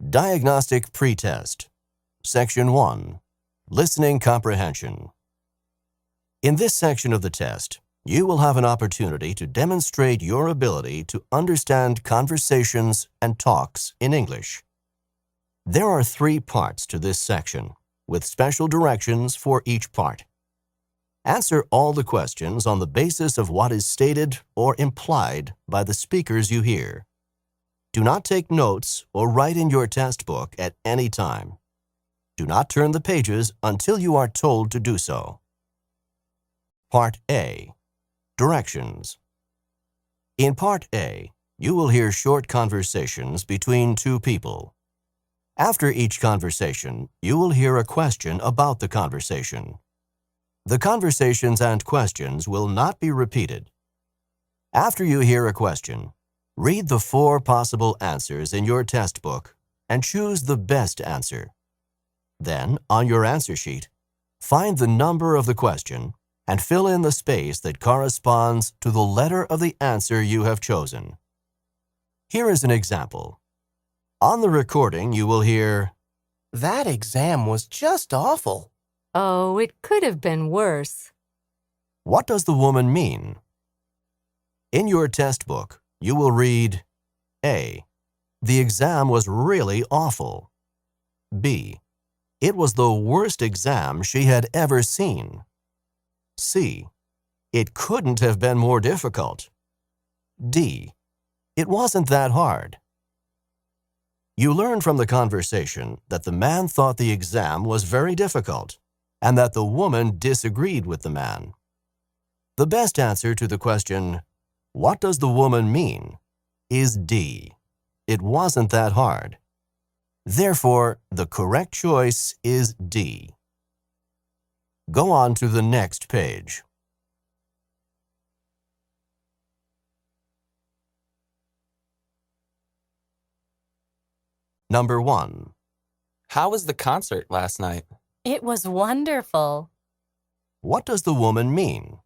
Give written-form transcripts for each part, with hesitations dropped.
Diagnostic Pretest, Section 1, Listening Comprehension. In this section of the test, you will have an opportunity to demonstrate your ability to understand conversations and talks in English. There are 3 parts to this section, with special directions for each part. Answer all the questions on the basis of what is stated or implied by the speakers you hear. Do not take notes or write in your test book at any time. Do not turn the pages until you are told to do so. Part A. Directions. In Part A, you will hear short conversations between 2 people. After each conversation, you will hear a question about the conversation. The conversations and questions will not be repeated. After you hear a question, read the 4 possible answers in your test book and choose the best answer. Then, on your answer sheet, find the number of the question and fill in the space that corresponds to the letter of the answer you have chosen. Here is an example. On the recording, you will hear, "That exam was just awful." Oh, it could have been worse. What does the woman mean? In your test book, you will read, A. The exam was really awful. B. It was the worst exam she had ever seen. C. It couldn't have been more difficult. D. It wasn't that hard. You learn from the conversation that the man thought the exam was very difficult and that the woman disagreed with the man. The best answer to the question, "What does the woman mean?" is D. It wasn't that hard. Therefore, the correct choice is D. Go on to the next page. Number 1. How was the concert last night? It was wonderful. What does the woman mean?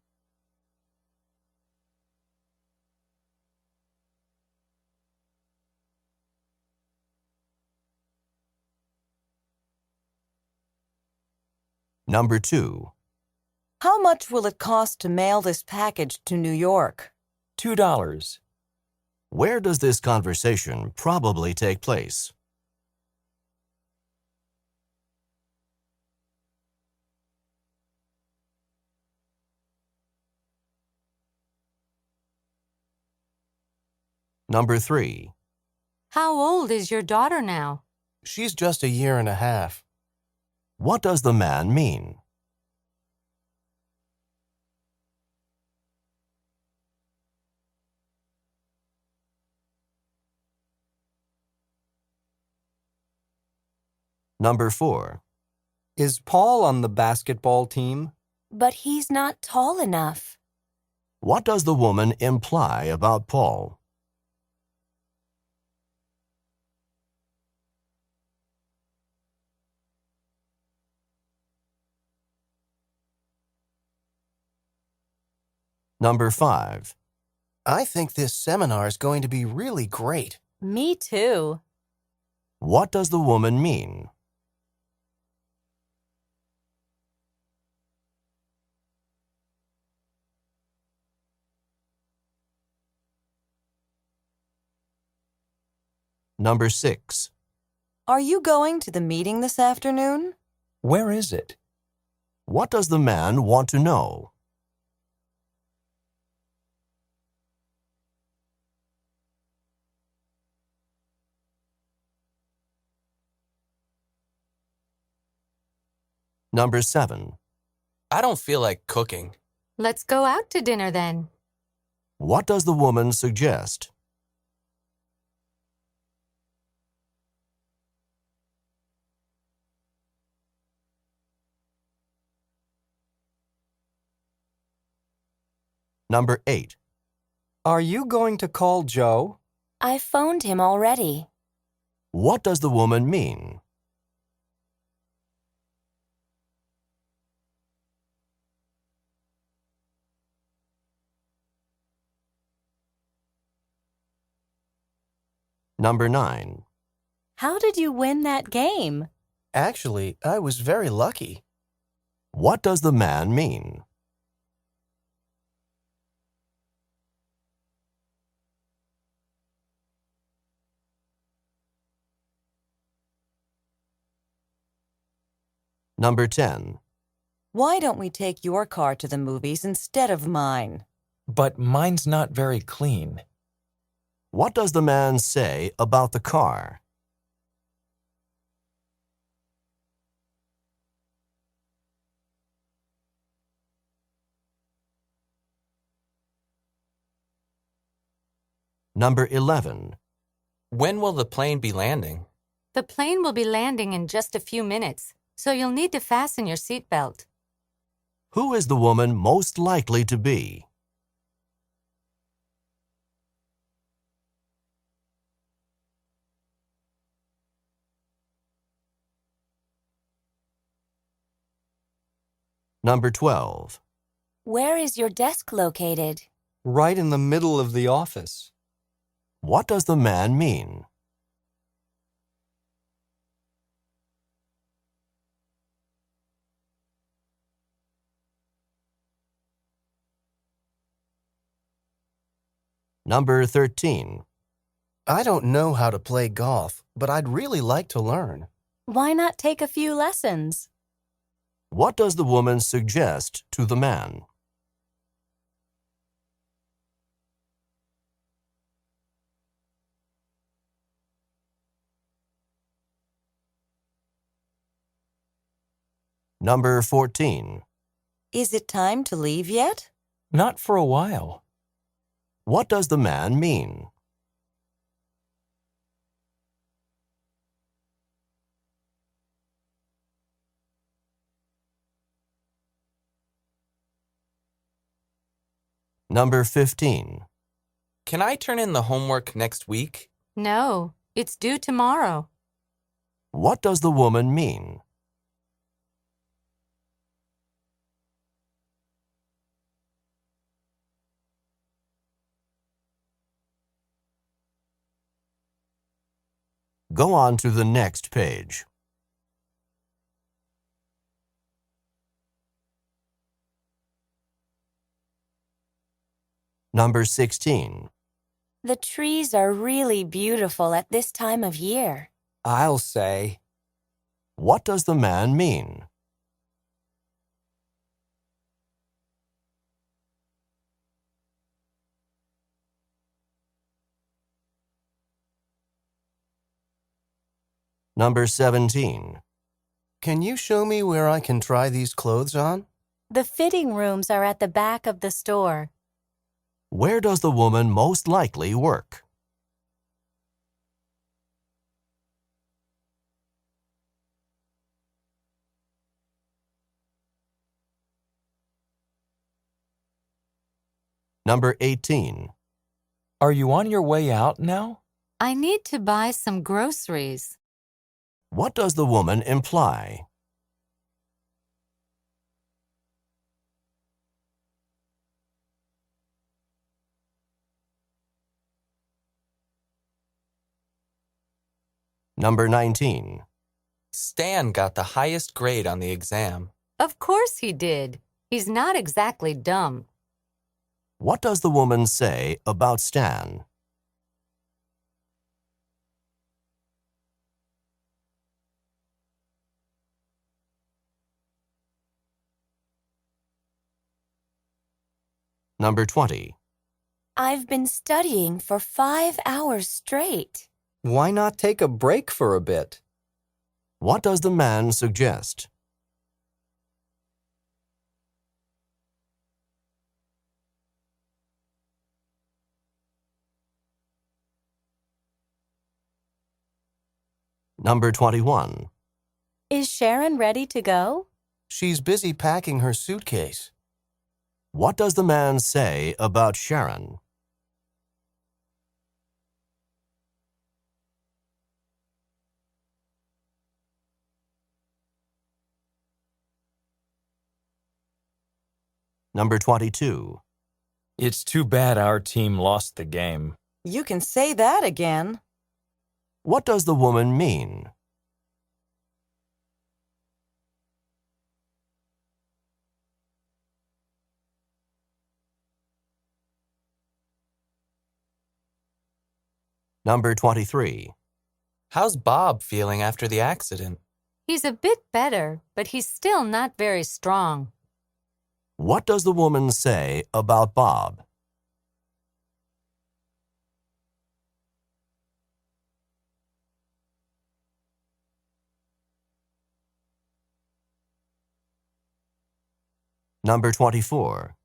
Number 2. How much will it cost to mail this package to New York? $2. Where does this conversation probably take place? Number 3. How old is your daughter now? She's just a year and a half. What does the man mean? Number 4. Is Paul on the basketball team? But he's not tall enough. What does the woman imply about Paul? Number 5. I think this seminar is going to be really great. Me too. What does the woman mean? Number 6. Are you going to the meeting this afternoon? Where is it? What does the man want to know? Number 7. I don't feel like cooking. Let's go out to dinner then. What does the woman suggest? Number 8. Are you going to call Joe? I phoned him already. What does the woman mean? Number 9. How did you win that game? Actually, I was very lucky. What does the man mean? Number 10. Why don't we take your car to the movies instead of mine? But mine's not very clean. What does the man say about the car? Number 11. When will the plane be landing? The plane will be landing in just a few minutes, so you'll need to fasten your seatbelt. Who is the woman most likely to be? Number 12. Where is your desk located? Right in the middle of the office. What does the man mean? Number 13. I don't know how to play golf, but I'd really like to learn. Why not take a few lessons? What does the woman suggest to the man? Number 14. Is it time to leave yet? Not for a while. What does the man mean? Number 15. Can I turn in the homework next week? No, it's due tomorrow. What does the woman mean? Go on to the next page. Number 16. The trees are really beautiful at this time of year. I'll say. What does the man mean? Number 17. Can you show me where I can try these clothes on? The fitting rooms are at the back of the store. Where does the woman most likely work? Number 18. Are you on your way out now? I need to buy some groceries. What does the woman imply? Number 19. Stan got the highest grade on the exam. Of course he did. He's not exactly dumb. What does the woman say about Stan? Number 20. I've been studying for 5 hours straight. Why not take a break for a bit? What does the man suggest? Number 21. Is Sharon ready to go? She's busy packing her suitcase. What does the man say about Sharon? Number 22. It's too bad our team lost the game. You can say that again. What does the woman mean? Number 23. How's Bob feeling after the accident? He's a bit better, but he's still not very strong. What does the woman say about Bob? Number 24.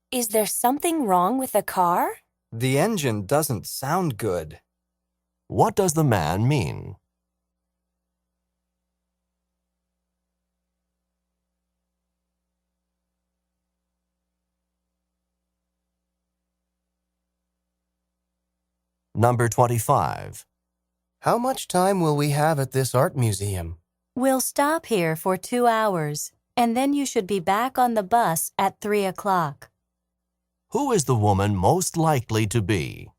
Is there something wrong with the car? The engine doesn't sound good. What does the man mean? Number 25. How much time will we have at this art museum? We'll stop here for 2 hours, and then you should be back on the bus at 3 o'clock. Who is the woman most likely to be?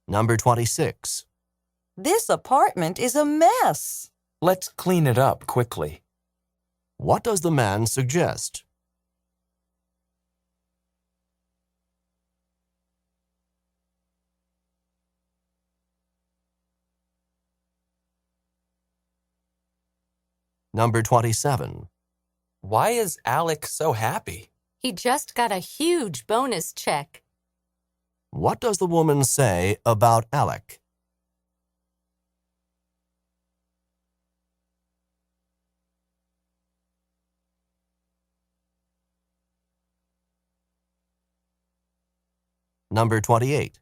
Number 26. This apartment is a mess. Let's clean it up quickly. What does the man suggest? Number 27. Why is Alec so happy? He just got a huge bonus check. What does the woman say about Alec? Number 28.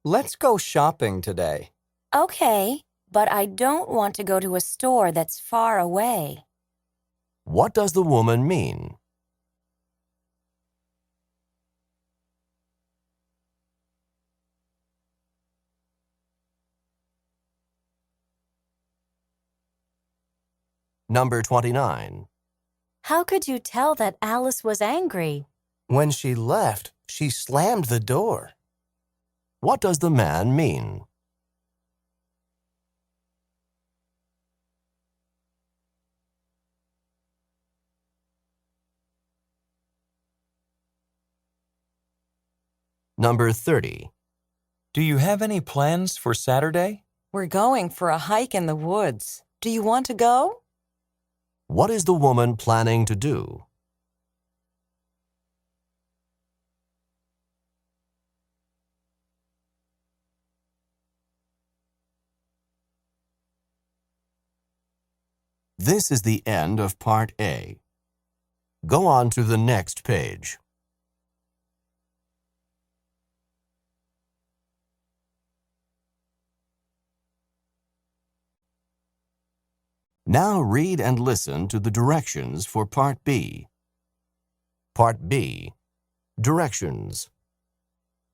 Let's go shopping today. Okay, but I don't want to go to a store that's far away. What does the woman mean? Number 29. How could you tell that Alice was angry? When she left, she slammed the door. What does the man mean? Number 30. Do you have any plans for Saturday? We're going for a hike in the woods. Do you want to go? What is the woman planning to do? This is the end of Part A. Go on to the next page. Now read and listen to the directions for Part B. Part B. Directions.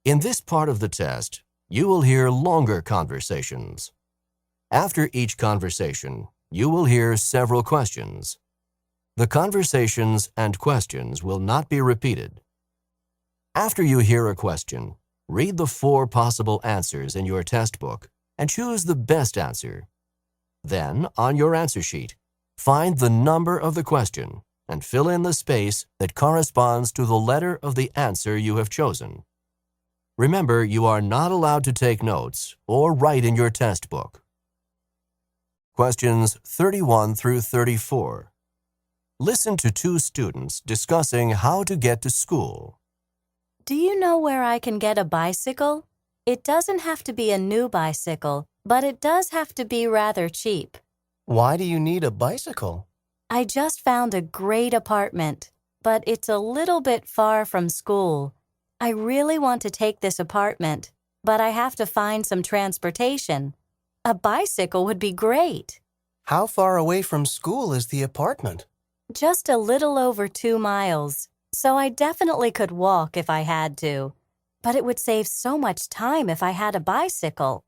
In this part of the test, you will hear longer conversations. After each conversation, you will hear several questions. The conversations and questions will not be repeated. After you hear a question, read the 4 possible answers in your test book and choose the best answer. Then, on your answer sheet, find the number of the question and fill in the space that corresponds to the letter of the answer you have chosen. Remember, you are not allowed to take notes or write in your test book. Questions 31 through 34. Listen to 2 students discussing how to get to school. Do you know where I can get a bicycle? It doesn't have to be a new bicycle, but it does have to be rather cheap. Why do you need a bicycle? I just found a great apartment, but it's a little bit far from school. I really want to take this apartment, but I have to find some transportation. A bicycle would be great. How far away from school is the apartment? Just a little over 2 miles, so I definitely could walk if I had to. But it would save so much time if I had a bicycle.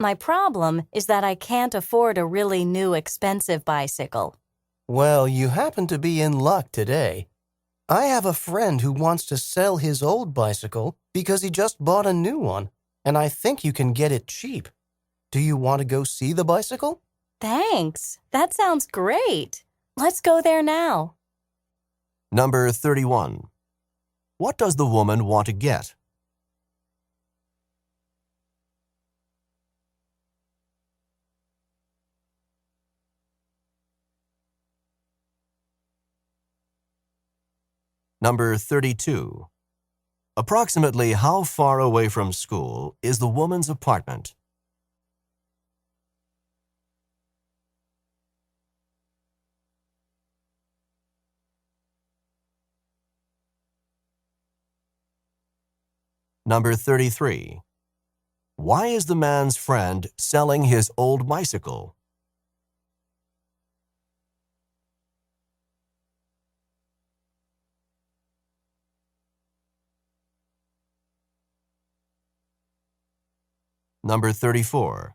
My problem is that I can't afford a really new expensive bicycle. Well, you happen to be in luck today. I have a friend who wants to sell his old bicycle because he just bought a new one, and I think you can get it cheap. Do you want to go see the bicycle? Thanks. That sounds great. Let's go there now. Number 31. What does the woman want to get? Number 32. Approximately how far away from school is the woman's apartment? Number 33. Why is the man's friend selling his old bicycle? Number 34.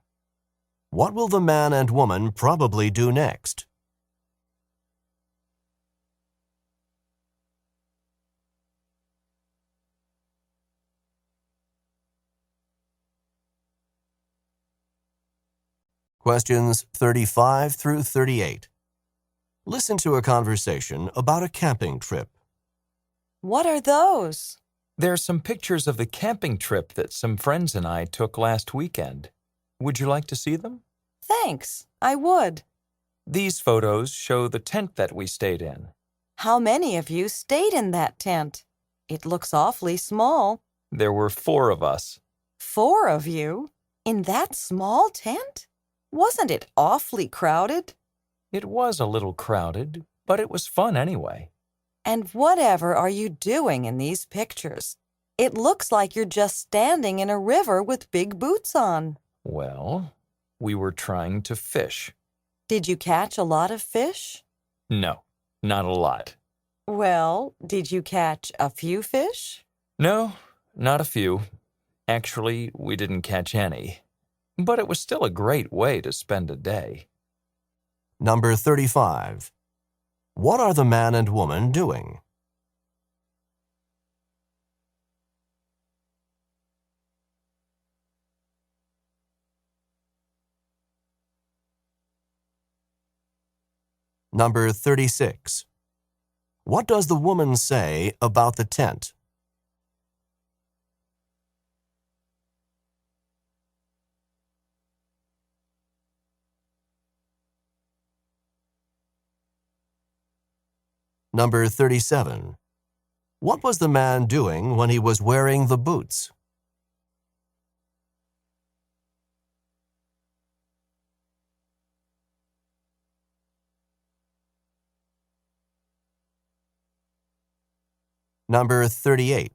What will the man and woman probably do next? Questions 35 through 38. Listen to a conversation about a camping trip. What are those? There are some pictures of the camping trip that some friends and I took last weekend. Would you like to see them? Thanks, I would. These photos show the tent that we stayed in. How many of you stayed in that tent? It looks awfully small. There were 4 of us. 4 of you? In that small tent? Wasn't it awfully crowded? It was a little crowded, but it was fun anyway. And whatever are you doing in these pictures? It looks like you're just standing in a river with big boots on. Well, we were trying to fish. Did you catch a lot of fish? No, not a lot. Well, did you catch a few fish? No, not a few. Actually, we didn't catch any. But it was still a great way to spend a day. Number 35. What are the man and woman doing? Number 36. What does the woman say about the tent? Number 37. What was the man doing when he was wearing the boots? Number 38.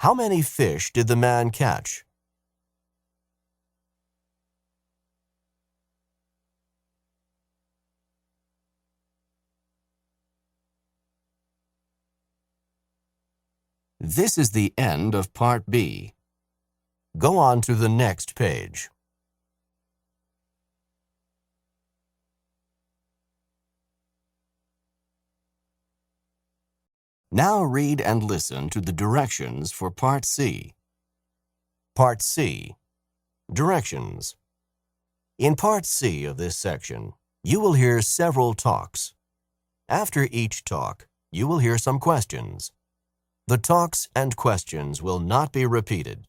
How many fish did the man catch? This is the end of Part B. Go on to the next page. Now read and listen to the directions for Part C. Part C. Directions. In Part C of this section, you will hear several talks. After each talk, you will hear some questions. The talks and questions will not be repeated.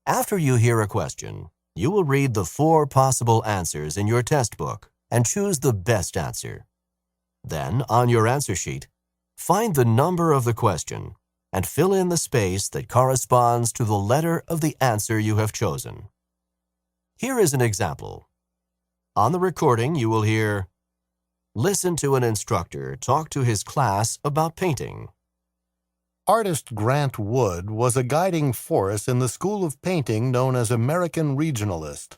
After you hear a question, you will read the 4 possible answers in your test book and choose the best answer. Then, on your answer sheet, find the number of the question and fill in the space that corresponds to the letter of the answer you have chosen. Here is an example. On the recording, you will hear, "Listen to an instructor talk to his class about painting." Artist Grant Wood was a guiding force in the school of painting known as American Regionalist,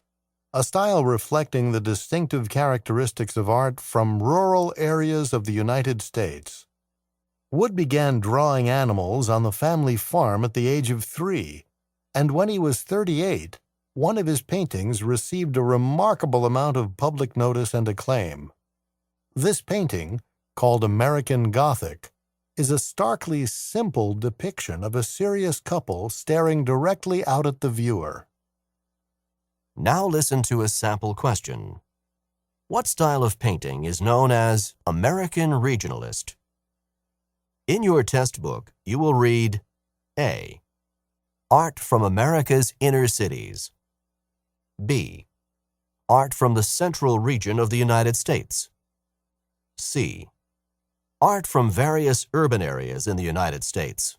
a style reflecting the distinctive characteristics of art from rural areas of the United States. Wood began drawing animals on the family farm at the age of 3, and when he was 38, one of his paintings received a remarkable amount of public notice and acclaim. This painting, called American Gothic, is a starkly simple depiction of a serious couple staring directly out at the viewer. Now listen to a sample question. What style of painting is known as American Regionalist? In your test book, you will read A. Art from America's inner cities. B. Art from the central region of the United States. C. Art from various urban areas in the United States.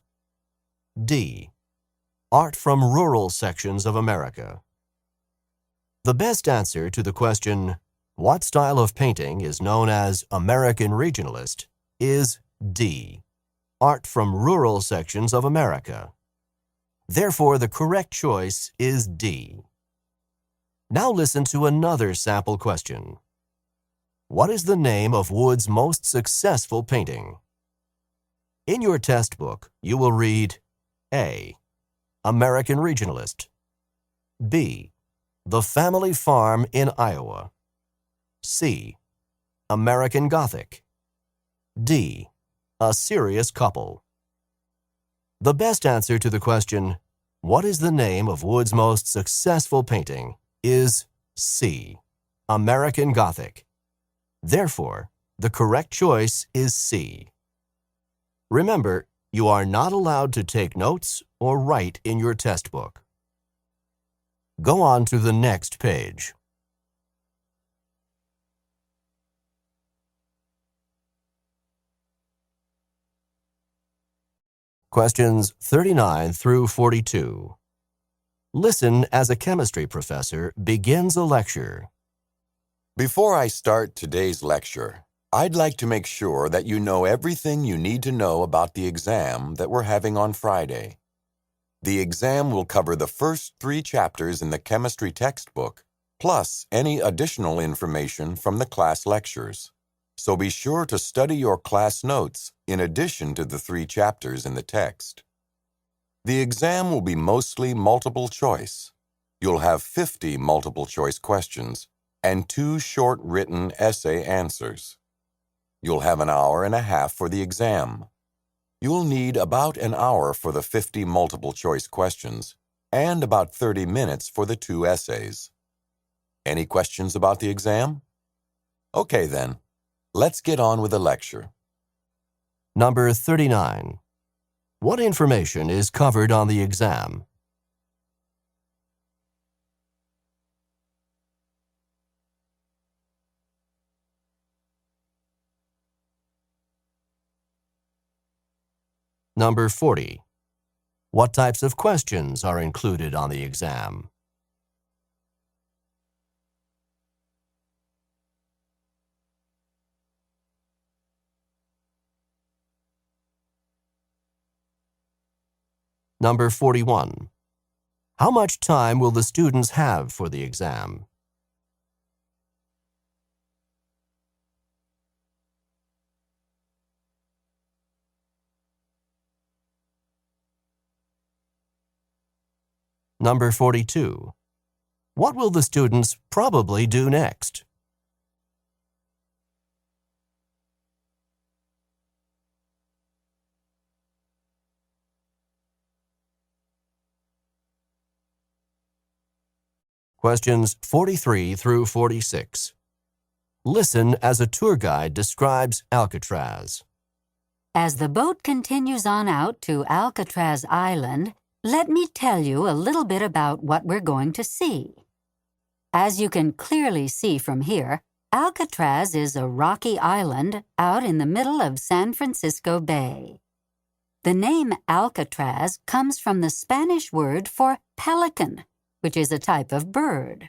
D. Art from rural sections of America. The best answer to the question, what style of painting is known as American Regionalist, is D. Art from rural sections of America. Therefore, the correct choice is D. Now listen to another sample question. What is the name of Wood's most successful painting? In your test book, you will read A. American Regionalist. B. The Family Farm in Iowa. C. American Gothic. D. A Serious Couple. The best answer to the question, what is the name of Wood's most successful painting, is C. American Gothic. Therefore, the correct choice is C. Remember, you are not allowed to take notes or write in your test book. Go on to the next page. Questions 39 through 42. Listen as a chemistry professor begins a lecture. Before I start today's lecture, I'd like to make sure that you know everything you need to know about the exam that we're having on Friday. The exam will cover the first 3 chapters in the chemistry textbook, plus any additional information from the class lectures. So be sure to study your class notes in addition to the 3 chapters in the text. The exam will be mostly multiple choice. You'll have 50 multiple choice questions and 2 short written essay answers. You'll have an hour and a half for the exam. You'll need about an hour for the 50 multiple choice questions and about 30 minutes for the 2 essays. Any questions about the exam? Okay then, let's get on with the lecture. Number 39. What information is covered on the exam? Number 40. What types of questions are included on the exam? Number 41. How much time will the students have for the exam? Number 42. What will the students probably do next? Questions 43 through 46. Listen as a tour guide describes Alcatraz. As the boat continues on out to Alcatraz Island, let me tell you a little bit about what we're going to see. As you can clearly see from here, Alcatraz is a rocky island out in the middle of San Francisco Bay. The name Alcatraz comes from the Spanish word for pelican, which is a type of bird.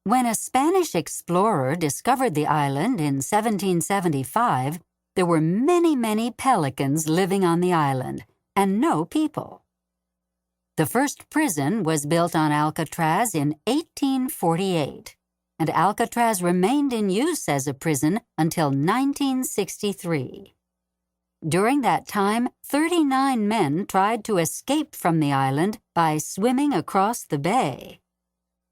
When a Spanish explorer discovered the island in 1775, there were many pelicans living on the island and no people. The first prison was built on Alcatraz in 1848, and Alcatraz remained in use as a prison until 1963. During that time, 39 men tried to escape from the island by swimming across the bay.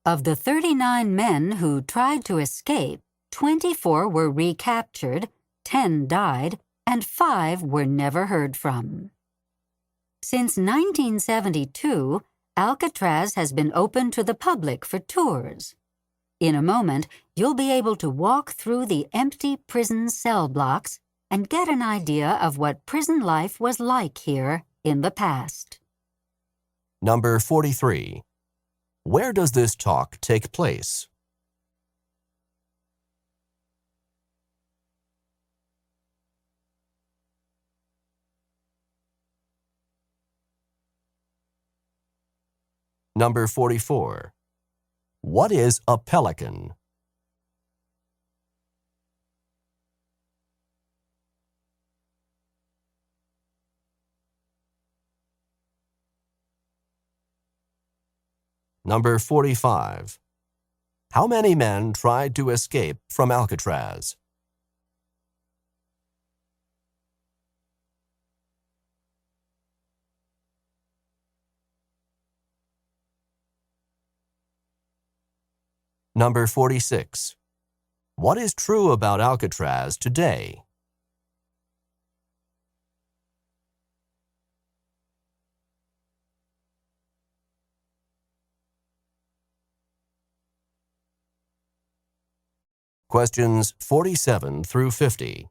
Of the 39 men who tried to escape, 24 were recaptured, 10 died, and 5 were never heard from. Since 1972, Alcatraz has been open to the public for tours. In a moment, you'll be able to walk through the empty prison cell blocks and get an idea of what prison life was like here in the past. Number 43. Where does this talk take place? Number 44. What is a pelican? Number 45. How many men tried to escape from Alcatraz? Number 46. What is true about Alcatraz today? Questions 47 through 50.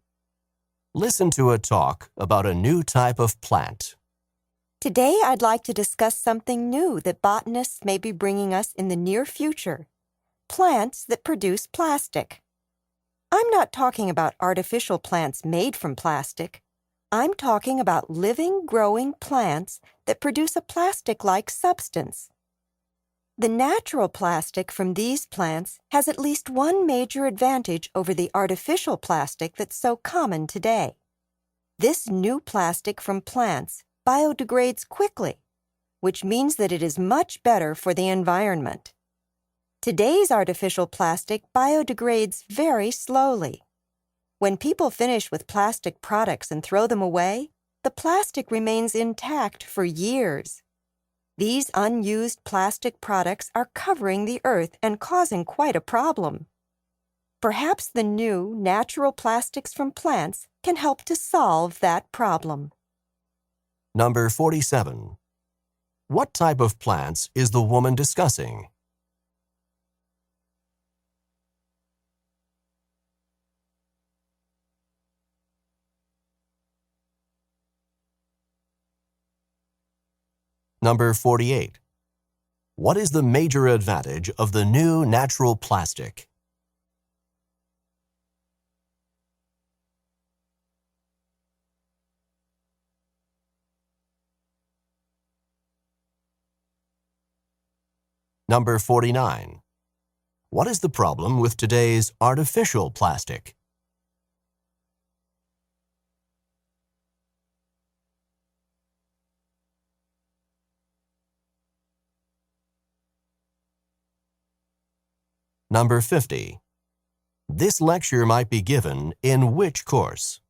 Listen to a talk about a new type of plant. Today I'd like to discuss something new that botanists may be bringing us in the near future. Plants that produce plastic. I'm not talking about artificial plants made from plastic. I'm talking about living, growing plants that produce a plastic-like substance. The natural plastic from these plants has at least one major advantage over the artificial plastic that's so common today. This new plastic from plants biodegrades quickly, which means that it is much better for the environment. Today's artificial plastic biodegrades very slowly. When people finish with plastic products and throw them away, the plastic remains intact for years. These unused plastic products are covering the earth and causing quite a problem. Perhaps the new, natural plastics from plants can help to solve that problem. Number 47. What type of plants is the woman discussing? Number 48. What is the major advantage of the new natural plastic? Number 49. What is the problem with today's artificial plastic? Number 50. This lecture might be given in which course?